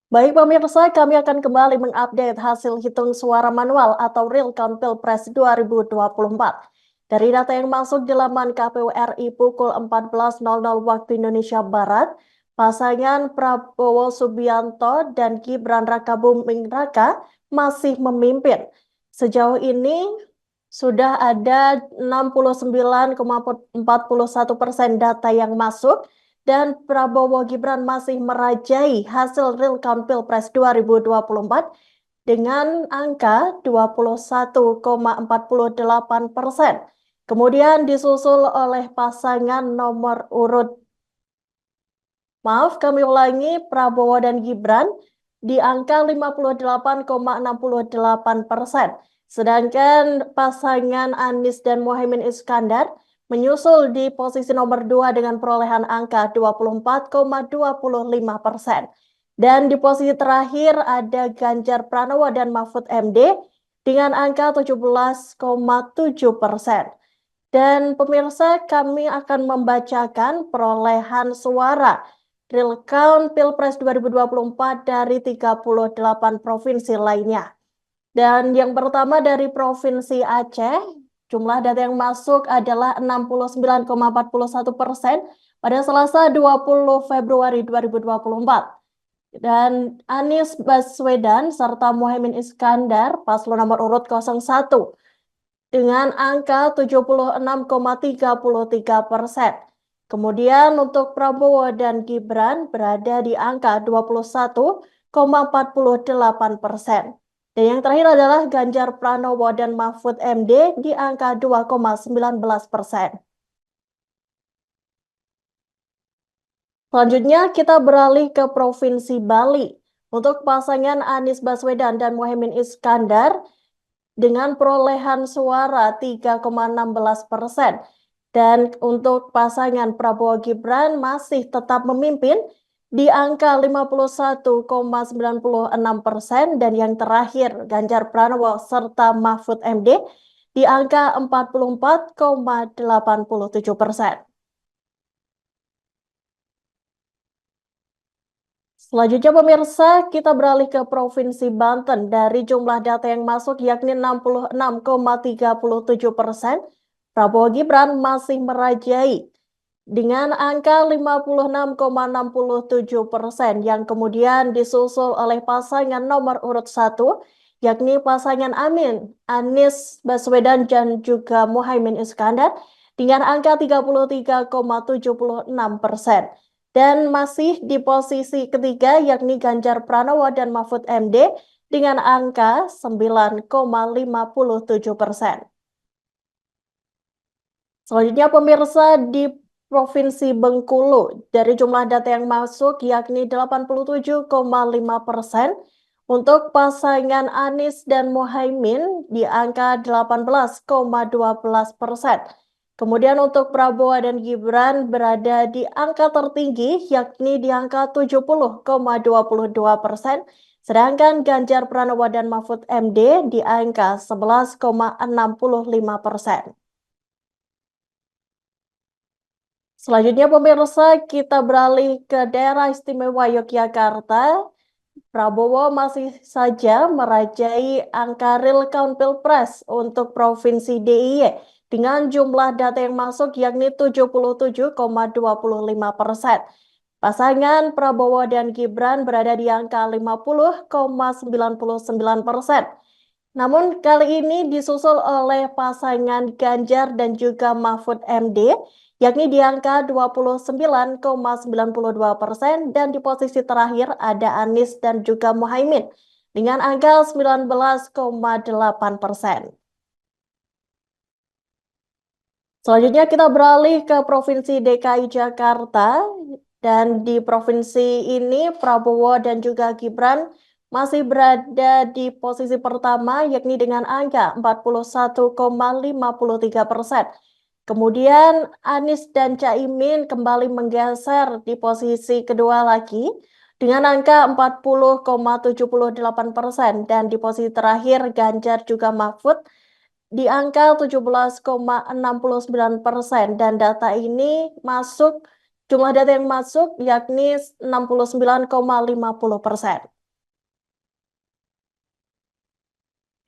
Baik pemirsa, kami akan kembali mengupdate hasil hitung suara manual atau real count Pilpres 2024. Dari data yang masuk di laman KPU RI pukul 14.00 waktu Indonesia Barat, pasangan Prabowo Subianto dan Gibran Rakabuming Raka masih memimpin. Sejauh ini sudah ada 69,41% data yang masuk, dan Prabowo Gibran masih merajai hasil real count Pilpres 2024 dengan angka 21,48%. Kemudian disusul oleh pasangan nomor urut, kami ulangi, Prabowo dan Gibran di angka 58,68%. Sedangkan pasangan Anies dan Muhaimin Iskandar menyusul di posisi nomor 2 dengan perolehan angka 24,25%. Dan di posisi terakhir ada Ganjar Pranowo dan Mahfud MD dengan angka 17,7%. Dan pemirsa, kami akan membacakan perolehan suara real count Pilpres 2024 dari 38 provinsi lainnya. Dan yang pertama dari Provinsi Aceh, jumlah data yang masuk adalah 69,41% pada Selasa 20 Februari 2024. Dan Anies Baswedan serta Muhaimin Iskandar, paslon nomor urut 01, dengan angka 76,33%. Kemudian untuk Prabowo dan Gibran berada di angka 21,48%. Dan yang terakhir adalah Ganjar Pranowo dan Mahfud MD di angka 2,19%. Selanjutnya kita beralih ke Provinsi Bali. Untuk pasangan Anies Baswedan dan Muhaimin Iskandar dengan perolehan suara 3,16%. Dan untuk pasangan Prabowo Gibran masih tetap memimpin di angka 51,96%, dan yang terakhir Ganjar Pranowo serta Mahfud MD di angka 44,87%. Selanjutnya pemirsa, kita beralih ke Provinsi Banten. Dari jumlah data yang masuk yakni 66,37%, Prabowo Gibran masih merajai dengan angka 56,67%, yang kemudian disusul oleh pasangan nomor urut 1, yakni pasangan Anies Baswedan dan juga Muhaimin Iskandar dengan angka 33,76%. Dan masih di posisi ketiga yakni Ganjar Pranowo dan Mahfud MD dengan angka 9,57%. Selanjutnya pemirsa, di Provinsi Bengkulu, dari jumlah data yang masuk yakni 87,5%, untuk pasangan Anies dan Muhaimin di angka 18,12%. Kemudian untuk Prabowo dan Gibran berada di angka tertinggi yakni di angka 70,22%, sedangkan Ganjar Pranowo dan Mahfud MD di angka 11,65%. Selanjutnya pemirsa, kita beralih ke daerah istimewa Yogyakarta. Prabowo masih saja merajai angka real count Pilpres untuk Provinsi DIY dengan jumlah data yang masuk yakni 77,25%. Pasangan Prabowo dan Gibran berada di angka 50,99%. Namun kali ini disusul oleh pasangan Ganjar dan juga Mahfud MD, yakni di angka 29,92%, dan di posisi terakhir ada Anies dan juga Muhaimin dengan angka 19,8%. Selanjutnya kita beralih ke Provinsi DKI Jakarta, dan di provinsi ini Prabowo dan juga Gibran masih berada di posisi pertama yakni dengan angka 41,53%. Kemudian Anies dan Caimin kembali menggeser di posisi kedua lagi dengan angka 40,78%, dan di posisi terakhir Ganjar juga Mahfud di angka 17,69%, dan data ini masuk, jumlah data yang masuk yakni 69,50%.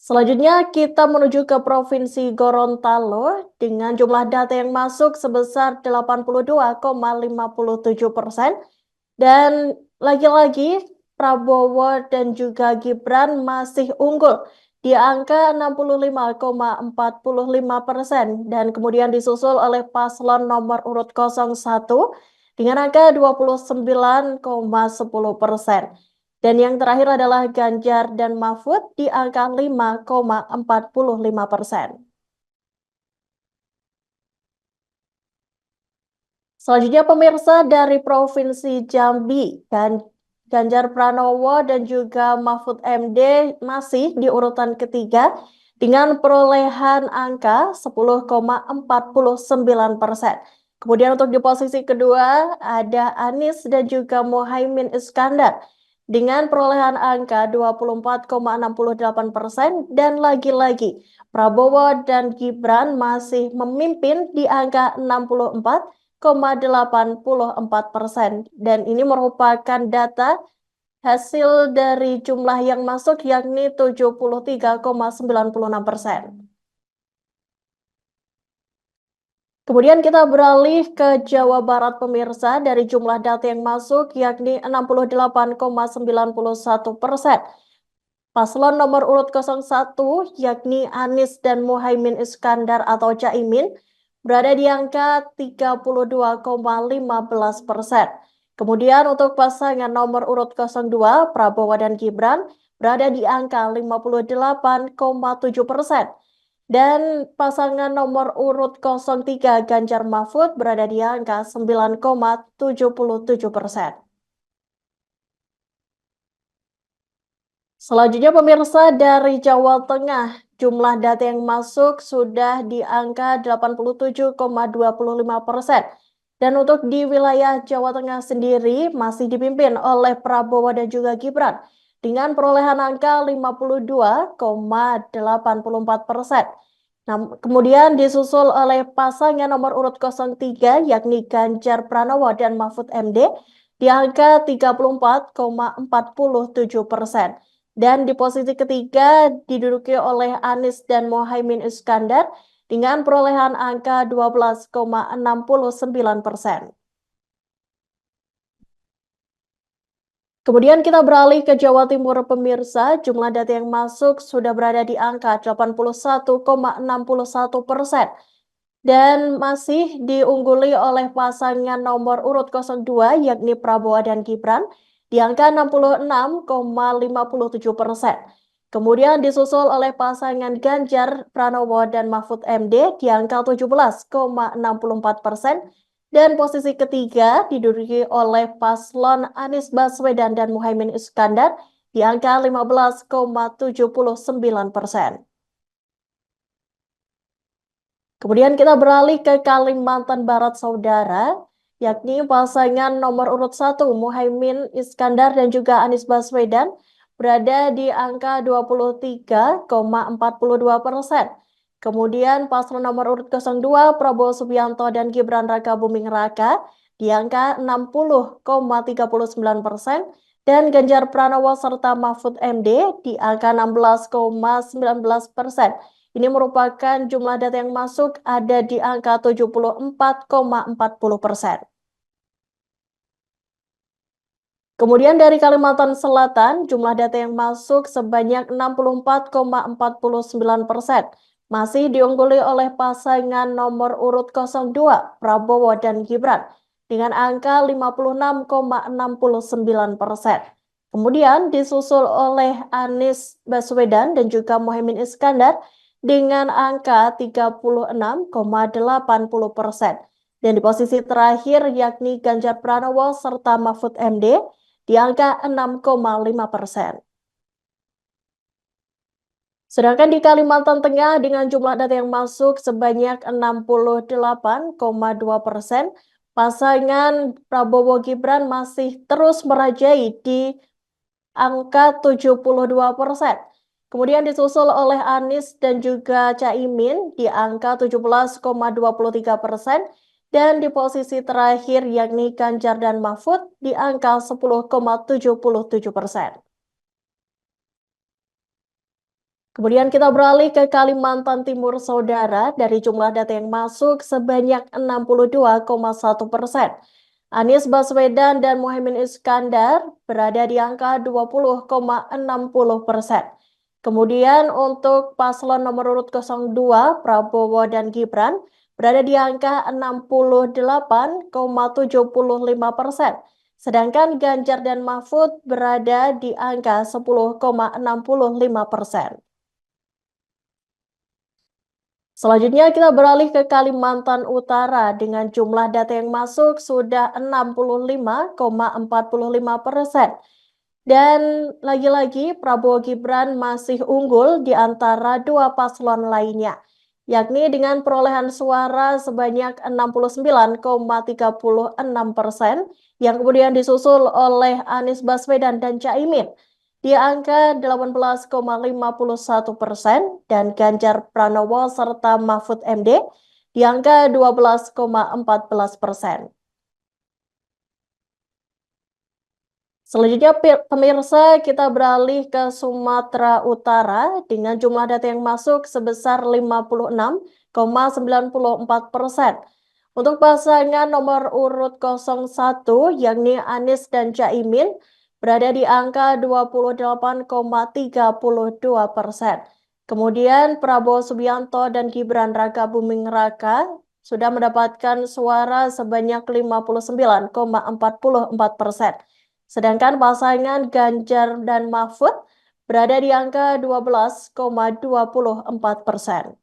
Selanjutnya kita menuju ke Provinsi Gorontalo dengan jumlah data yang masuk sebesar 82,57%. Dan lagi-lagi Prabowo dan juga Gibran masih unggul di angka 65,45% dan kemudian disusul oleh paslon nomor urut 01 dengan angka 29,10%. Dan yang terakhir adalah Ganjar dan Mahfud di angka 5,45%. Selanjutnya pemirsa dari Provinsi Jambi, Ganjar Pranowo dan juga Mahfud MD masih di urutan ketiga dengan perolehan angka 10,49%. Kemudian untuk di posisi kedua ada Anies dan juga Muhaimin Iskandar dengan perolehan angka 24,68% dan lagi-lagi Prabowo dan Gibran masih memimpin di angka 64,84%. Dan ini merupakan data hasil dari jumlah yang masuk yakni 73,96%. Kemudian kita beralih ke Jawa Barat pemirsa dari jumlah data yang masuk yakni 68,91%. Paslon nomor urut 01 yakni Anies dan Muhaimin Iskandar atau Caimin berada di angka 32,15%. Kemudian untuk pasangan nomor urut 02 Prabowo dan Gibran berada di angka 58,7%. Dan pasangan nomor urut 03 Ganjar Mahfud berada di angka 9,77%. Selanjutnya pemirsa dari Jawa Tengah, jumlah data yang masuk sudah di angka 87,25%. Dan untuk di wilayah Jawa Tengah sendiri masih dipimpin oleh Prabowo dan juga Gibran dengan perolehan angka 52,84%. Nah, kemudian disusul oleh pasangan nomor urut 03 yakni Ganjar Pranowo dan Mahfud MD di angka 34,47%. Dan di posisi ketiga diduduki oleh Anies dan Muhaimin Iskandar dengan perolehan angka 12,69%. Kemudian kita beralih ke Jawa Timur pemirsa, jumlah data yang masuk sudah berada di angka 81,61%. Dan masih diungguli oleh pasangan nomor urut 02 yakni Prabowo dan Gibran di angka 66,57%. Kemudian disusul oleh pasangan Ganjar Pranowo dan Mahfud MD di angka 17,64%. Dan posisi ketiga diduduki oleh paslon Anies Baswedan dan Muhaimin Iskandar di angka 15,79%. Kemudian kita beralih ke Kalimantan Barat Saudara, yakni pasangan nomor urut 1 Muhaimin Iskandar dan juga Anies Baswedan berada di angka 23,42%. Kemudian paslon nomor urut 02 Prabowo Subianto dan Gibran Rakabuming Raka di angka 60,39% dan Ganjar Pranowo serta Mahfud MD di angka 16,19%. Ini merupakan jumlah data yang masuk ada di angka 74,40%. Kemudian dari Kalimantan Selatan, jumlah data yang masuk sebanyak 64,49%. Masih diungguli oleh pasangan nomor urut 02, Prabowo dan Gibran, dengan angka 56,69%. Kemudian disusul oleh Anies Baswedan dan juga Muhaimin Iskandar dengan angka 36,80%. Dan di posisi terakhir yakni Ganjar Pranowo serta Mahfud MD di angka 6,5%. Sedangkan di Kalimantan Tengah dengan jumlah data yang masuk sebanyak 68,2%, pasangan Prabowo Gibran masih terus merajai di angka 72%. Kemudian disusul oleh Anies dan juga Caimin di angka 17,23%. Dan di posisi terakhir yakni Ganjar dan Mahfud di angka 10,77%. Kemudian kita beralih ke Kalimantan Timur, Saudara. Dari jumlah data yang masuk sebanyak 62,1%. Anies Baswedan dan Muhaimin Iskandar berada di angka 20,60%. Kemudian untuk paslon nomor urut 02, Prabowo dan Gibran, berada di angka 68,75%. Sedangkan Ganjar dan Mahfud berada di angka 10,65%. Selanjutnya kita beralih ke Kalimantan Utara dengan jumlah data yang masuk sudah 65,45%. Dan lagi-lagi Prabowo Gibran masih unggul di antara dua paslon lainnya, yakni dengan perolehan suara sebanyak 69,36%, yang kemudian disusul oleh Anies Baswedan dan Caimin di angka 18,51% dan Ganjar Pranowo serta Mahfud MD di angka 12,14%. Selanjutnya pemirsa, kita beralih ke Sumatera Utara dengan jumlah data yang masuk sebesar 56,94%. Untuk pasangan nomor urut 01 yakni Anies dan Caimin berada di angka 28,32%. Kemudian Prabowo Subianto dan Gibran Rakabuming Raka sudah mendapatkan suara sebanyak 59,44%. Sedangkan pasangan Ganjar dan Mahfud berada di angka 12,24%.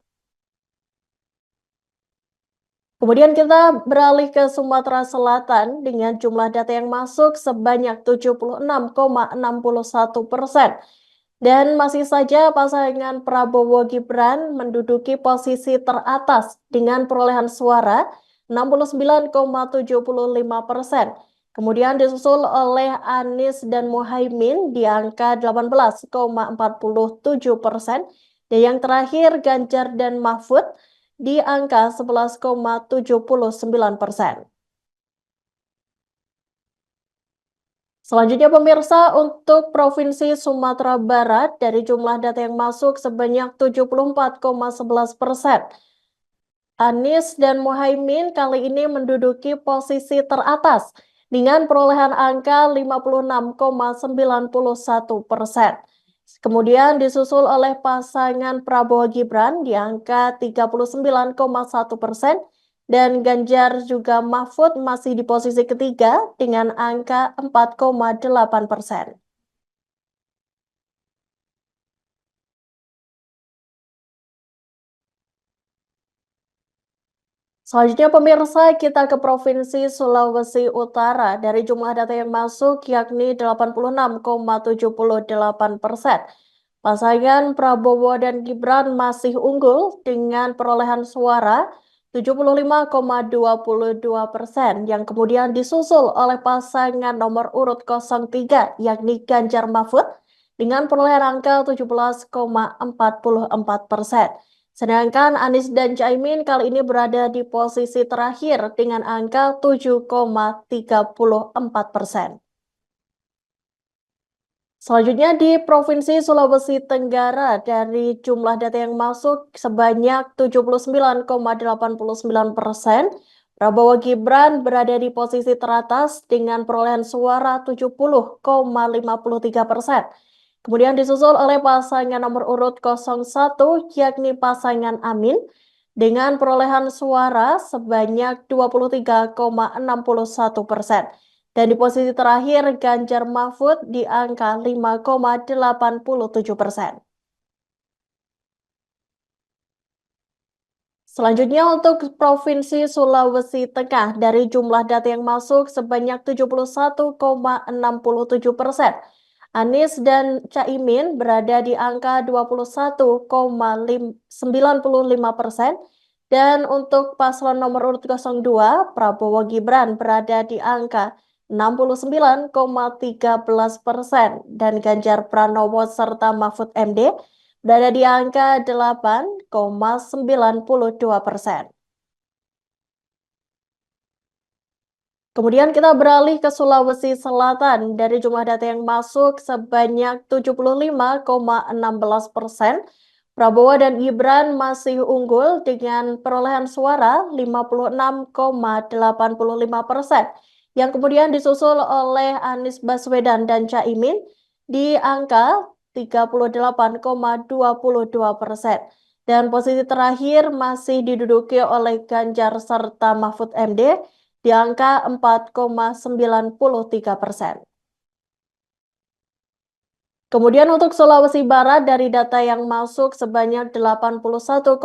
Kemudian kita beralih ke Sumatera Selatan dengan jumlah data yang masuk sebanyak 76,61%. Dan masih saja pasangan Prabowo Gibran menduduki posisi teratas dengan perolehan suara 69,75%. Kemudian disusul oleh Anies dan Muhaimin di angka 18,47%. Dan yang terakhir Ganjar dan Mahfud di angka 11,79%. Selanjutnya pemirsa, untuk Provinsi Sumatera Barat dari jumlah data yang masuk sebanyak 74,11%. Anies dan Muhaimin kali ini menduduki posisi teratas dengan perolehan angka 56,91%. Kemudian disusul oleh pasangan Prabowo Gibran di angka 39,1%. Dan Ganjar juga Mahfud masih di posisi ketiga dengan angka 4,8%. Selanjutnya pemirsa, kita ke Provinsi Sulawesi Utara. Dari jumlah data yang masuk yakni 86,78%. Pasangan Prabowo dan Gibran masih unggul dengan perolehan suara 75,22%, yang kemudian disusul oleh pasangan nomor urut 03 yakni Ganjar Mahfud dengan perolehan angka 17,44%. Sedangkan Anies dan Caimin kali ini berada di posisi terakhir dengan angka 7,34%. Selanjutnya di Provinsi Sulawesi Tenggara, dari jumlah data yang masuk sebanyak 79,89%, Prabowo Gibran berada di posisi teratas dengan perolehan suara 70,53%. Kemudian disusul oleh pasangan nomor urut 01 yakni pasangan Amin dengan perolehan suara sebanyak 23,61%. Dan di posisi terakhir Ganjar Mahfud di angka 5,87%. Selanjutnya untuk Provinsi Sulawesi Tengah, dari jumlah data yang masuk sebanyak 71,67%. Anies dan Caimin berada di angka 21,95%. Dan untuk paslon nomor urut 02, Prabowo Gibran berada di angka 69,13%. Dan Ganjar Pranowo serta Mahfud MD berada di angka 8,92%. Kemudian kita beralih ke Sulawesi Selatan. Dari jumlah data yang masuk sebanyak 75,16%, Prabowo dan Gibran masih unggul dengan perolehan suara 56,85%, yang kemudian disusul oleh Anies Baswedan dan Caimin di angka 38,22%. Dan posisi terakhir masih diduduki oleh Ganjar serta Mahfud MD di angka 4,93%. Kemudian untuk Sulawesi Barat dari data yang masuk sebanyak 81,75%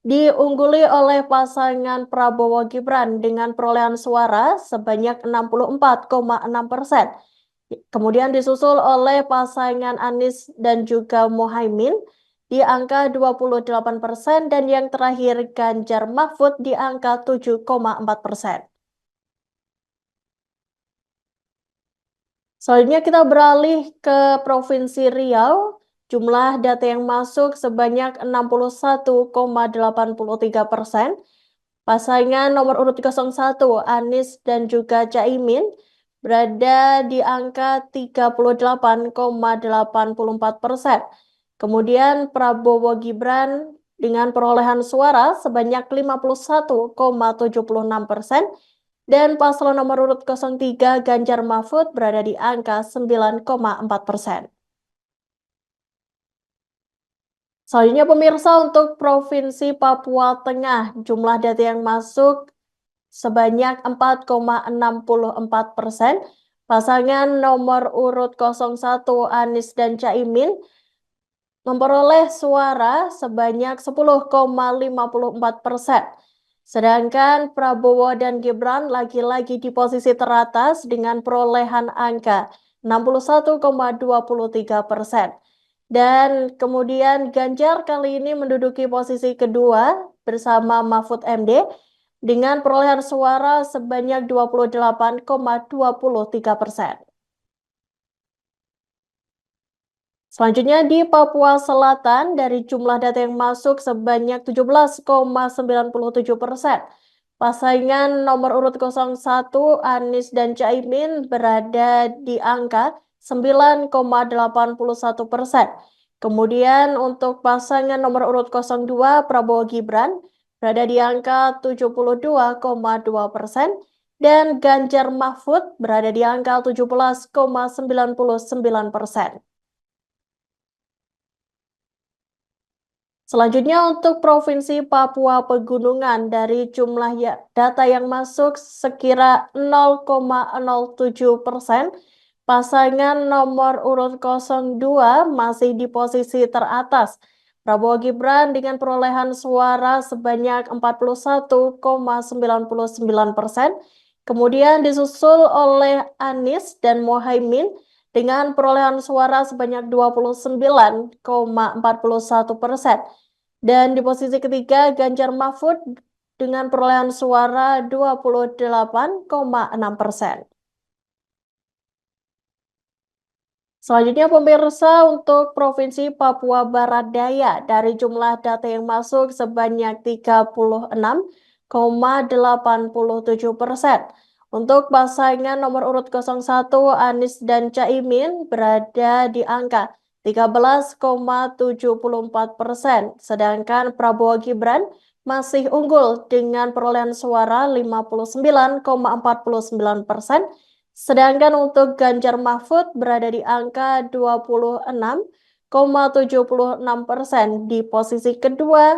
diungguli oleh pasangan Prabowo Gibran dengan perolehan suara sebanyak 64,6%. Kemudian disusul oleh pasangan Anies dan juga Mohaimin di angka 28% dan yang terakhir Ganjar Mahfud di angka 7,4%. Selanjutnya kita beralih ke Provinsi Riau. Jumlah data yang masuk sebanyak 61,83%. Pasangan nomor urut 01 Anies dan juga Caimin berada di angka 38,84%. Kemudian Prabowo Gibran dengan perolehan suara sebanyak 51,76%. Dan paslon nomor urut 03 Ganjar Mahfud berada di angka 9,4%. Selanjutnya pemirsa untuk Provinsi Papua Tengah, jumlah data yang masuk sebanyak 4,64%. Pasangan nomor urut 01 Anies dan Caimin memperoleh suara sebanyak 10,54%. Sedangkan Prabowo dan Gibran lagi-lagi di posisi teratas dengan perolehan angka 61,23%. Dan kemudian Ganjar kali ini menduduki posisi kedua bersama Mahfud MD dengan perolehan suara sebanyak 28,23%. Selanjutnya di Papua Selatan, dari jumlah data yang masuk sebanyak 17,97%. Pasangan nomor urut 01 Anies dan Caimin berada di angka 9,81%. Kemudian untuk pasangan nomor urut 02 Prabowo Gibran berada di angka 72,2% dan Ganjar Mahfud berada di angka 17,99%. Selanjutnya untuk Provinsi Papua Pegunungan, dari jumlah data yang masuk sekira 0,07%, pasangan nomor urut 02 masih di posisi teratas. Prabowo Gibran dengan perolehan suara sebanyak 41,99%, kemudian disusul oleh Anies dan Mohaimin dengan perolehan suara sebanyak 29,41%. Dan di posisi ketiga Ganjar Mahfud dengan perolehan suara 28,6%. Selanjutnya pemirsa untuk Provinsi Papua Barat Daya, dari jumlah data yang masuk sebanyak 36,87%. Untuk pasangan nomor urut 01 Anies dan Caimin berada di angka 13,74%. Sedangkan Prabowo Gibran masih unggul dengan perolehan suara 59,49%. Sedangkan untuk Ganjar Mahfud berada di angka 26,76% di posisi kedua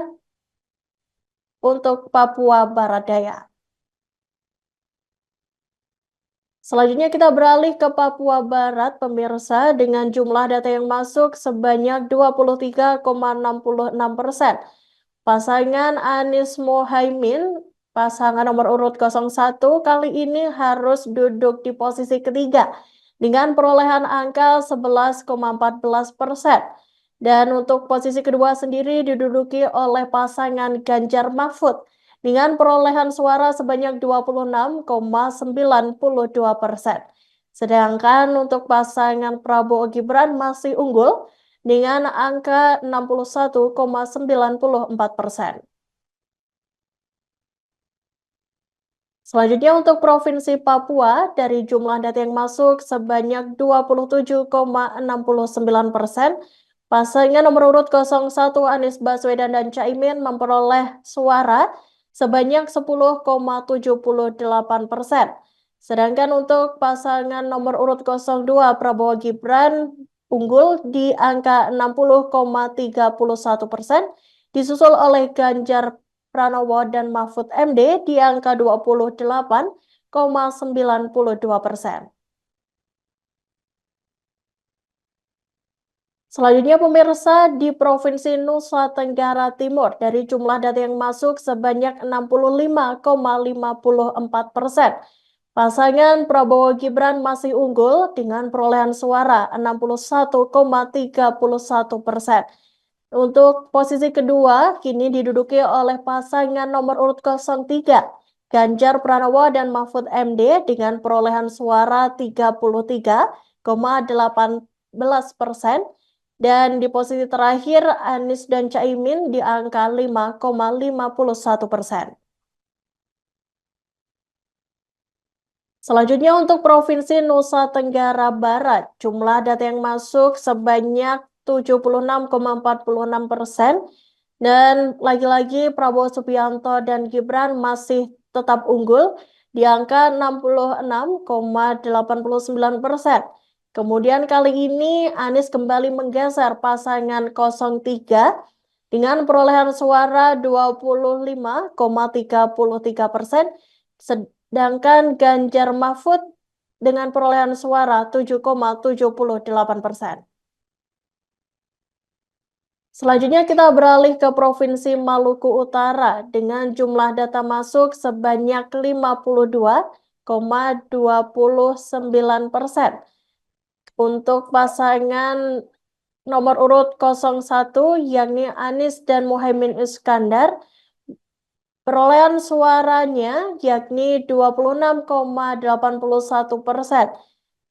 untuk Papua Barat Daya. Selanjutnya kita beralih ke Papua Barat, pemirsa, dengan jumlah data yang masuk sebanyak 23,66%. Pasangan Anies Mohaimin, pasangan nomor urut 01, kali ini harus duduk di posisi ketiga dengan perolehan angka 11,14%. Dan untuk posisi kedua sendiri diduduki oleh pasangan Ganjar Mahfud dengan perolehan suara sebanyak 26,92%. Sedangkan untuk pasangan Prabowo Gibran masih unggul dengan angka 61,94%. Selanjutnya untuk Provinsi Papua, dari jumlah data yang masuk sebanyak 27,69%, pasangan nomor urut 01 Anies Baswedan dan Caimin memperoleh suara sebanyak 10,78%. Sedangkan untuk pasangan nomor urut 02 Prabowo Gibran unggul di angka 60,31%, disusul oleh Ganjar Pranowo dan Mahfud MD di angka 28,92%. Selanjutnya pemirsa, di Provinsi Nusa Tenggara Timur, dari jumlah data yang masuk sebanyak 65,54%. Pasangan Prabowo Gibran masih unggul dengan perolehan suara 61,31%. Untuk posisi kedua, kini diduduki oleh pasangan nomor urut 03, Ganjar Pranowo dan Mahfud MD dengan perolehan suara 33,18%. Dan di posisi terakhir, Anies dan Caimin di angka 5,51%. Selanjutnya untuk Provinsi Nusa Tenggara Barat, jumlah data yang masuk sebanyak 76,46%, dan lagi-lagi Prabowo Subianto dan Gibran masih tetap unggul di angka 66,89%. Kemudian kali ini Anies kembali menggeser pasangan 03 dengan perolehan suara 25,33%, sedangkan Ganjar Mahfud dengan perolehan suara 7,78%. Selanjutnya kita beralih ke Provinsi Maluku Utara dengan jumlah data masuk sebanyak 52,29%. Untuk pasangan nomor urut 01 yakni Anies dan Muhaimin Iskandar, perolehan suaranya yakni 26,81%.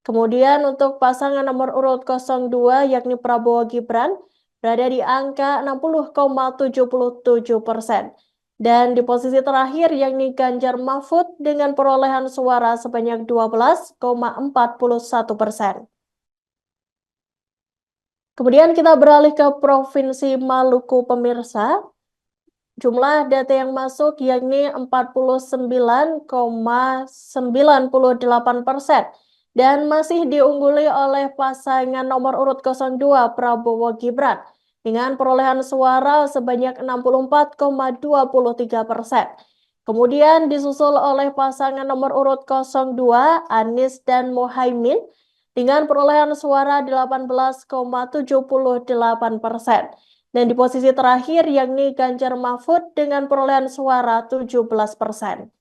Kemudian untuk pasangan nomor urut 02 yakni Prabowo Gibran berada di angka 60,77%. Dan di posisi terakhir yakni Ganjar Mahfud dengan perolehan suara sebanyak 12,41%. Kemudian kita beralih ke Provinsi Maluku pemirsa. Jumlah data yang masuk yakni 49,98% dan masih diungguli oleh pasangan nomor urut 02 Prabowo Gibran dengan perolehan suara sebanyak 64,23%. Kemudian disusul oleh pasangan nomor urut 02 Anies dan Muhaimin dengan perolehan suara 18,78%. Dan di posisi terakhir yakni Ganjar Mahfud dengan perolehan suara 17%.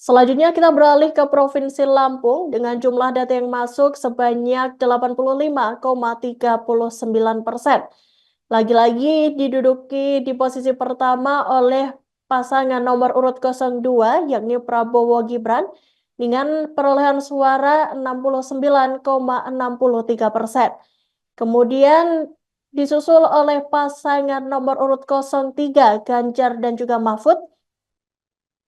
Selanjutnya kita beralih ke Provinsi Lampung dengan jumlah data yang masuk sebanyak 85,39%. Lagi-lagi diduduki di posisi pertama oleh pasangan nomor urut 02 yakni Prabowo Gibran dengan perolehan suara 69,63%. Kemudian disusul oleh pasangan nomor urut 03 Ganjar dan juga Mahfud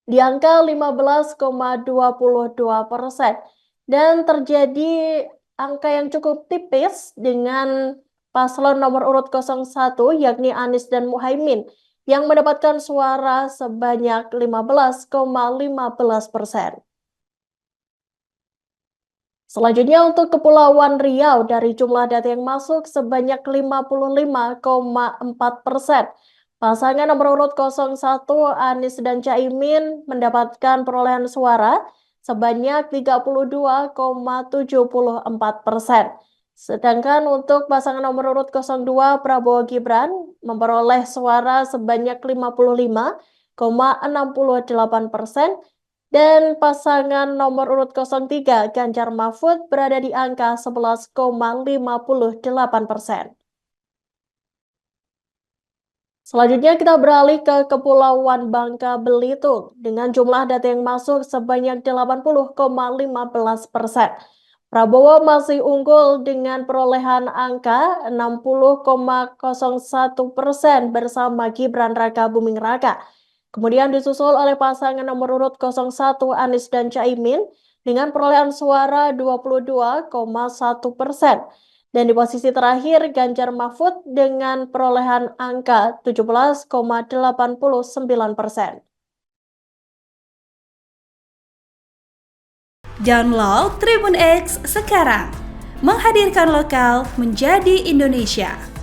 di angka 15,22%. Dan terjadi angka yang cukup tipis dengan paslon nomor urut 01 yakni Anies dan Muhaimin yang mendapatkan suara sebanyak 15,15%. Selanjutnya untuk Kepulauan Riau, dari jumlah data yang masuk sebanyak 55,4%. Pasangan nomor urut 01 Anies dan Caimin mendapatkan perolehan suara sebanyak 32,74%. Sedangkan untuk pasangan nomor urut 02 Prabowo Gibran memperoleh suara sebanyak 55,68%. Dan pasangan nomor urut 03 Ganjar Mahfud berada di angka 11,58%. Selanjutnya kita beralih ke Kepulauan Bangka Belitung dengan jumlah data yang masuk sebanyak 80,15%. Prabowo masih unggul dengan perolehan angka 60,01% bersama Gibran Raka Buming Raka Kemudian disusul oleh pasangan nomor urut 01 Anies dan Caimin dengan perolehan suara 22,1%. Dan di posisi terakhir Ganjar Mahfud dengan perolehan angka 17,89%. Download Tribun X sekarang, menghadirkan lokal menjadi Indonesia.